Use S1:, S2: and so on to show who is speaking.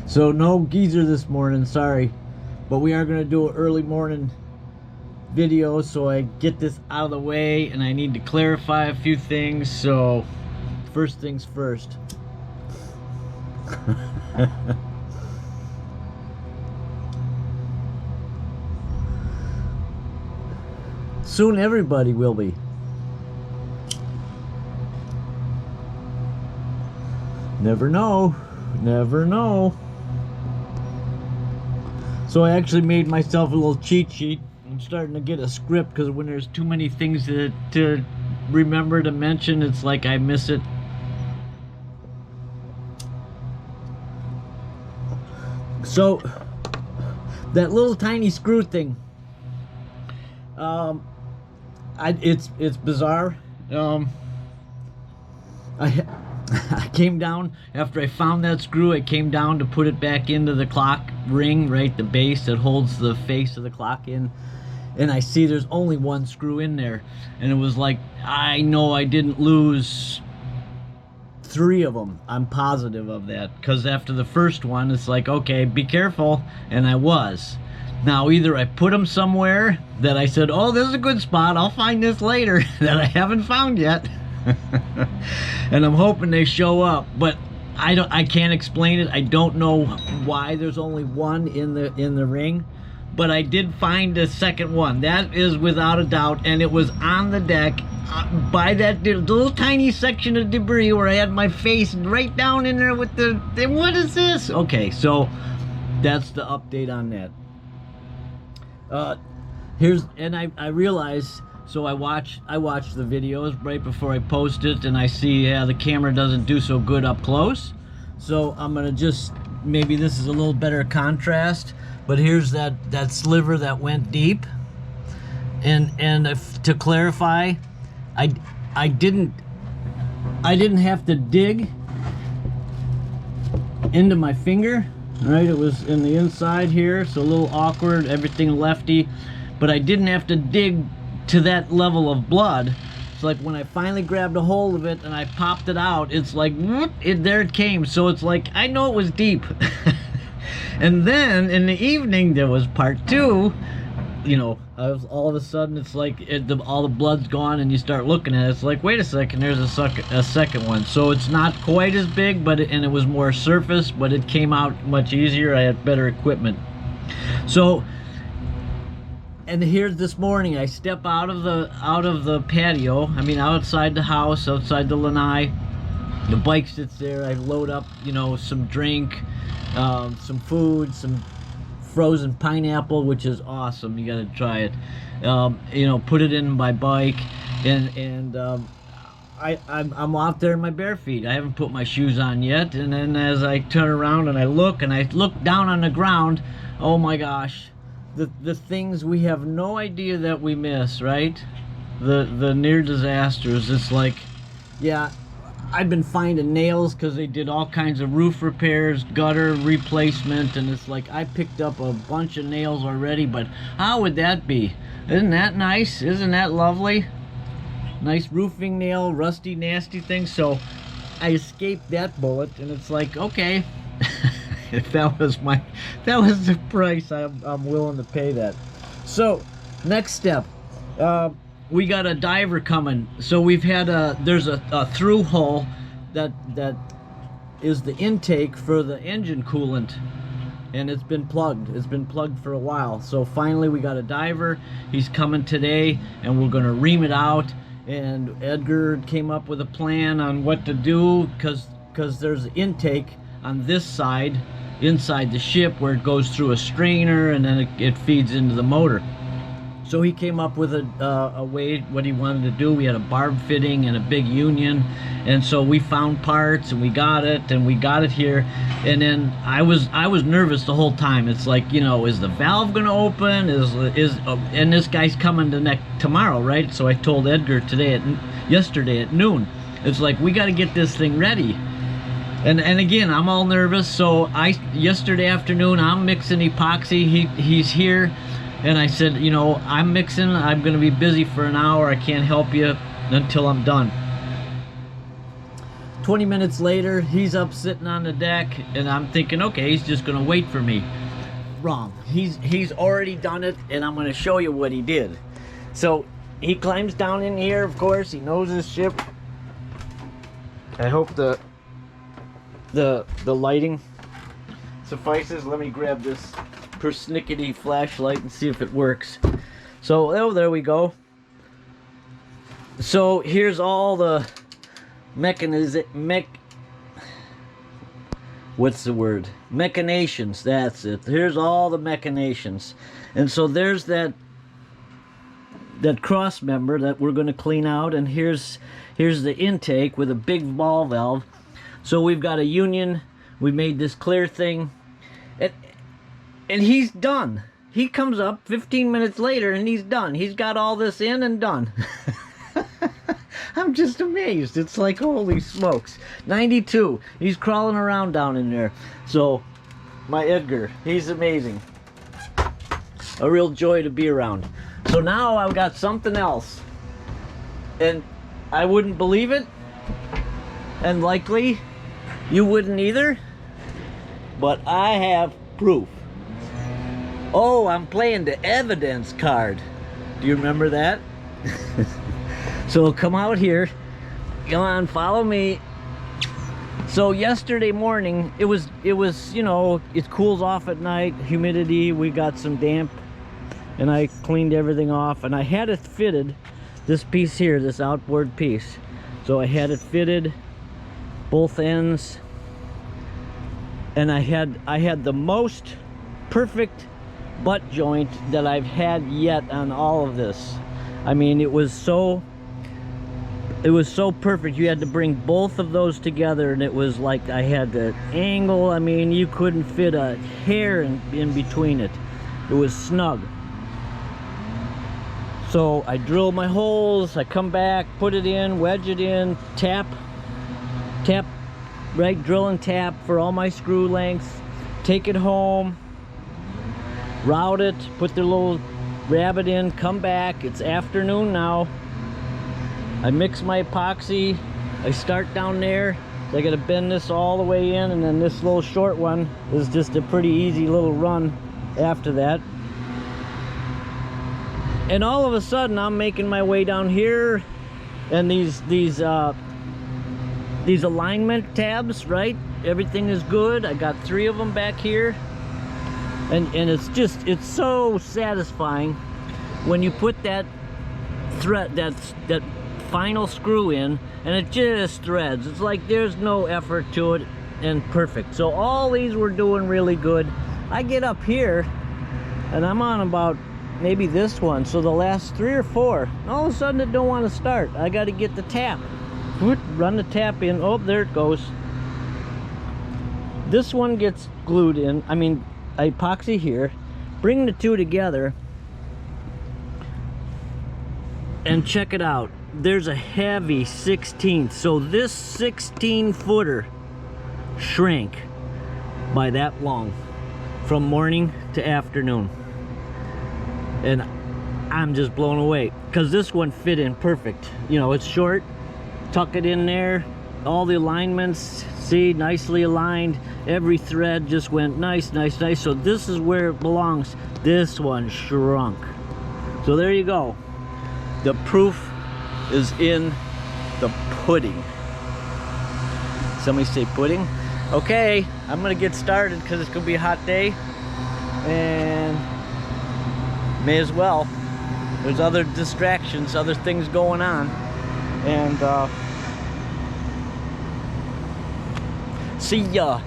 S1: So no geezer this morning, sorry. But we are going to do an early morning video so I get this out of the way, and I need to clarify a few things. So first things first. Soon everybody will be. Never know. Never know. So I actually made myself a little cheat sheet. I'm starting to get a script because when there's too many things to remember to mention, it's like I miss it. So that little tiny screw thing, it's bizarre. I came down after I found that screw. I came down to put it back into the clock ring, right, the base that holds the face of the clock in, and I see there's only one screw in there, and it was like, I know I didn't lose 3 of them. I'm positive of that, because after the first one, it's like, okay, be careful, and I was. Now, either I put them somewhere that I said, oh, this is a good spot, I'll find this later, that I haven't found yet. And I'm hoping they show up, but I can't explain it. I don't know why there's only one in the ring, but I did find a second one. That is without a doubt, and it was on the deck by that little tiny section of debris where I had my face right down in there with the what is this? Okay, so that's the update on that. I realized. So I watch the videos right before I post it, and I see, yeah, the camera doesn't do so good up close. So I'm gonna just, maybe this is a little better contrast, but here's that sliver that went deep. And to clarify, I didn't have to dig into my finger, right? It was in the inside here, so a little awkward, everything lefty, but I didn't have to dig to that level of blood. It's like when I finally grabbed a hold of it and I popped it out, it's like, whoop, there it came. So it's like, I know it was deep. And then in the evening, there was part 2. You know, all of a sudden, it's like all the blood's gone, and you start looking at it. It's like, wait a second, there's a second one. So it's not quite as big, but it was more surface, but it came out much easier. I had better equipment. So. And here this morning, I step out of the patio. I mean, outside the house, outside the lanai. The bike sits there. I load up, you know, some drink, some food, some frozen pineapple, which is awesome. You got to try it. You know, put it in my bike, and I'm out there in my bare feet. I haven't put my shoes on yet. And then as I turn around and I look down on the ground, oh my gosh. The things we have no idea that we miss, right? The near disasters. It's like, yeah, I've been finding nails because they did all kinds of roof repairs, gutter replacement, and it's like I picked up a bunch of nails already, but how would that be? Isn't that nice? Isn't that lovely? Nice roofing nail, rusty, nasty thing. So I escaped that bullet, and it's like, okay. If that was the price, I'm willing to pay that. So next step, we got a diver coming. So we've had there's a through hole that is the intake for the engine coolant, and it's been plugged for a while. So finally we got a diver. He's coming today, and we're gonna ream it out. And Edgar came up with a plan on what to do, because there's an intake on this side inside the ship where it goes through a strainer, and then it feeds into the motor. So he came up with a way what he wanted to do. We had a barb fitting and a big union, and so we found parts and we got it here. And then I was nervous the whole time. It's like, you know, is the valve gonna open? And this guy's coming tomorrow, right? So I told Edgar yesterday at noon. It's like, we got to get this thing ready. And again, I'm all nervous. So yesterday afternoon, I'm mixing epoxy. He's here. And I said, you know, I'm mixing. I'm going to be busy for an hour. I can't help you until I'm done. 20 minutes later, he's up sitting on the deck, and I'm thinking, okay, he's just gonna wait for me. Wrong. He's already done it, and I'm gonna show you what he did. So he climbs down in here, of course. He knows his ship. I hope the lighting suffices. Let me grab this persnickety flashlight and see if it works. So, oh, there we go. So here's all the machinations. That's it. Here's all the machinations. And so there's that cross member that we're going to clean out, and here's the intake with a big ball valve. So we've got a union. We made this clear thing, and he's done. He comes up 15 minutes later and he's done. He's got all this in and done. I'm just amazed. It's like, holy smokes. 92. He's crawling around down in there. So, my Edgar, he's amazing. A real joy to be around. So now I've got something else. And I wouldn't believe it. And likely, you wouldn't either. But I have proof. Oh, I'm playing the evidence card. Do you remember that? So come out here. Come on, follow me. So yesterday morning, it was, you know, it cools off at night, humidity, we got some damp, and I cleaned everything off, and I had it fitted, this piece here, this outboard piece. So I had it fitted, both ends, and I had the most perfect butt joint that I've had yet on all of this. I mean, it was so perfect. You had to bring both of those together, and it was like I had the angle. I mean, you couldn't fit a hair in between it. It was snug. So I drill my holes, I come back, put it in, wedge it in, tap, right, drill and tap for all my screw lengths, take it home, route it, put the little rabbit in, come back. It's afternoon now. I mix my epoxy, I start down there, so I gotta bend this all the way in, and then this little short one is just a pretty easy little run after that. And all of a sudden I'm making my way down here, and these alignment tabs, right? Everything is good. I got 3 of them back here, and it's so satisfying when you put that thread, that final screw in, and it just threads. It's like there's no effort to it, and perfect. So all these were doing really good. I get up here and I'm on about maybe this one, so the last 3 or 4, all of a sudden it don't want to start. I got to get the tap, run the tap in. Oh, there it goes. This one gets glued in. I mean, I epoxy here, bring the 2 together, and check it out. There's a heavy 16th. So this 16-footer shrank by that long from morning to afternoon. And I'm just blown away because this one fit in perfect. You know, it's short, tuck it in there, all the alignments, see, nicely aligned. Every thread just went nice. So this is where it belongs. This one shrunk. So there you go. The proof is in the pudding. Somebody say pudding? Okay, I'm gonna get started because it's gonna be a hot day, and may as well. There's other distractions, other things going on, and see ya.